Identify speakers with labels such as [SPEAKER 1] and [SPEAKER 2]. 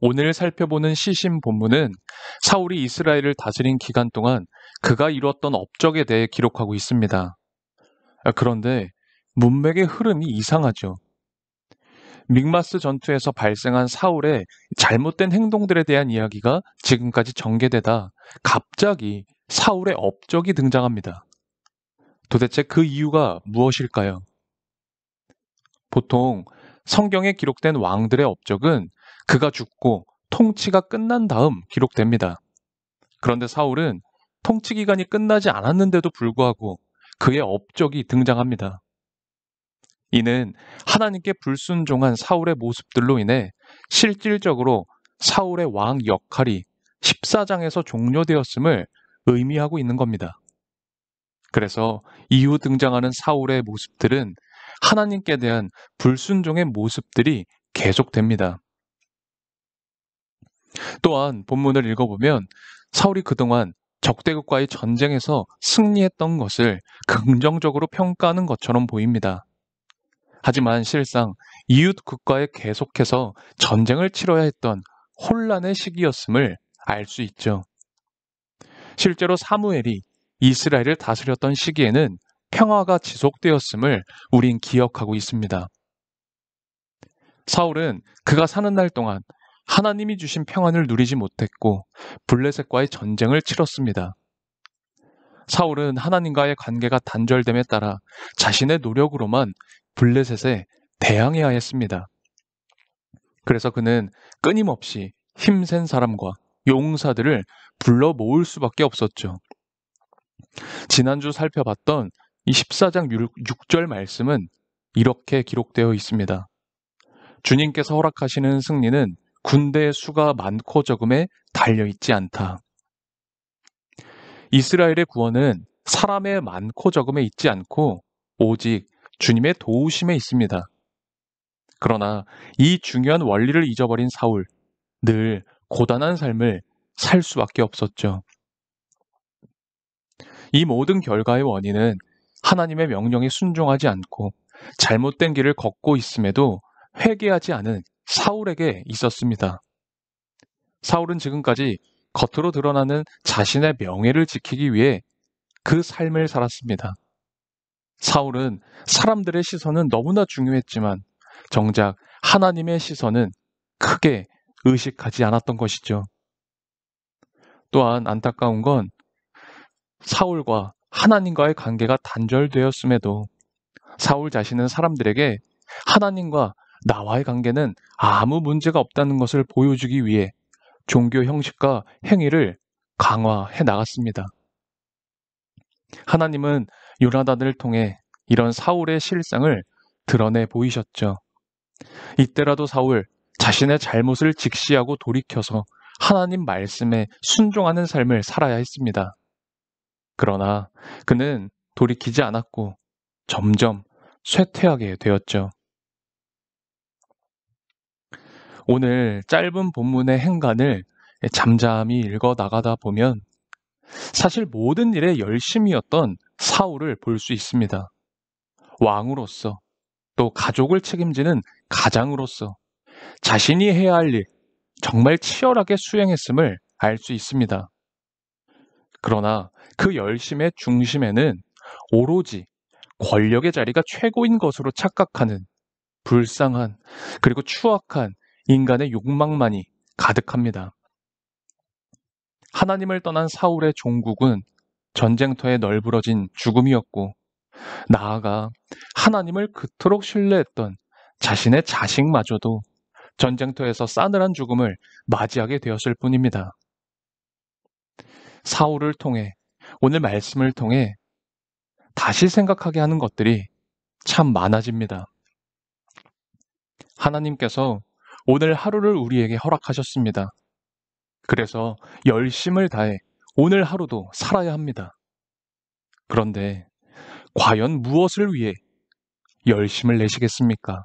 [SPEAKER 1] 오늘 살펴보는 시신 본문은 사울이 이스라엘을 다스린 기간 동안 그가 이루었던 업적에 대해 기록하고 있습니다. 그런데 문맥의 흐름이 이상하죠. 믹마스 전투에서 발생한 사울의 잘못된 행동들에 대한 이야기가 지금까지 전개되다 갑자기 사울의 업적이 등장합니다. 도대체 그 이유가 무엇일까요? 보통 성경에 기록된 왕들의 업적은 그가 죽고 통치가 끝난 다음 기록됩니다. 그런데 사울은 통치 기간이 끝나지 않았는데도 불구하고 그의 업적이 등장합니다. 이는 하나님께 불순종한 사울의 모습들로 인해 실질적으로 사울의 왕 역할이 14장에서 종료되었음을 의미하고 있는 겁니다. 그래서 이후 등장하는 사울의 모습들은 하나님께 대한 불순종의 모습들이 계속됩니다. 또한 본문을 읽어보면 사울이 그동안 적대국과의 전쟁에서 승리했던 것을 긍정적으로 평가하는 것처럼 보입니다. 하지만 실상 이웃 국가에 계속해서 전쟁을 치러야 했던 혼란의 시기였음을 알 수 있죠. 실제로 사무엘이 이스라엘을 다스렸던 시기에는 평화가 지속되었음을 우린 기억하고 있습니다. 사울은 그가 사는 날 동안 하나님이 주신 평안을 누리지 못했고 블레셋과의 전쟁을 치렀습니다. 사울은 하나님과의 관계가 단절됨에 따라 자신의 노력으로만 블레셋에 대항해야 했습니다. 그래서 그는 끊임없이 힘센 사람과 용사들을 불러 모을 수밖에 없었죠. 지난주 살펴봤던 이 14장 6절 말씀은 이렇게 기록되어 있습니다. 주님께서 허락하시는 승리는 군대의 수가 많고 적음에 달려있지 않다. 이스라엘의 구원은 사람의 많고 적음에 있지 않고 오직 주님의 도우심에 있습니다. 그러나 이 중요한 원리를 잊어버린 사울, 늘 고단한 삶을 살 수밖에 없었죠. 이 모든 결과의 원인은 하나님의 명령에 순종하지 않고 잘못된 길을 걷고 있음에도 회개하지 않은 사울에게 있었습니다. 사울은 지금까지 겉으로 드러나는 자신의 명예를 지키기 위해 그 삶을 살았습니다. 사울은 사람들의 시선은 너무나 중요했지만 정작 하나님의 시선은 크게 의식하지 않았던 것이죠. 또한 안타까운 건 사울과 하나님과의 관계가 단절되었음에도 사울 자신은 사람들에게 하나님과 나와의 관계는 아무 문제가 없다는 것을 보여주기 위해 종교 형식과 행위를 강화해 나갔습니다. 하나님은 요나단을 통해 이런 사울의 실상을 드러내 보이셨죠. 이때라도 사울 자신의 잘못을 직시하고 돌이켜서 하나님 말씀에 순종하는 삶을 살아야 했습니다. 그러나 그는 돌이키지 않았고 점점 쇠퇴하게 되었죠. 오늘 짧은 본문의 행간을 잠잠히 읽어 나가다 보면 사실 모든 일에 열심이었던 사울을 볼 수 있습니다. 왕으로서 또 가족을 책임지는 가장으로서 자신이 해야 할 일 정말 치열하게 수행했음을 알 수 있습니다. 그러나 그 열심의 중심에는 오로지 권력의 자리가 최고인 것으로 착각하는 불쌍한 그리고 추악한 인간의 욕망만이 가득합니다. 하나님을 떠난 사울의 종국은 전쟁터에 널브러진 죽음이었고 나아가 하나님을 그토록 신뢰했던 자신의 자식마저도 전쟁터에서 싸늘한 죽음을 맞이하게 되었을 뿐입니다. 사울을 통해 오늘 말씀을 통해 다시 생각하게 하는 것들이 참 많아집니다. 하나님께서 오늘 하루를 우리에게 허락하셨습니다. 그래서 열심을 다해 오늘 하루도 살아야 합니다. 그런데 과연 무엇을 위해 열심을 내시겠습니까?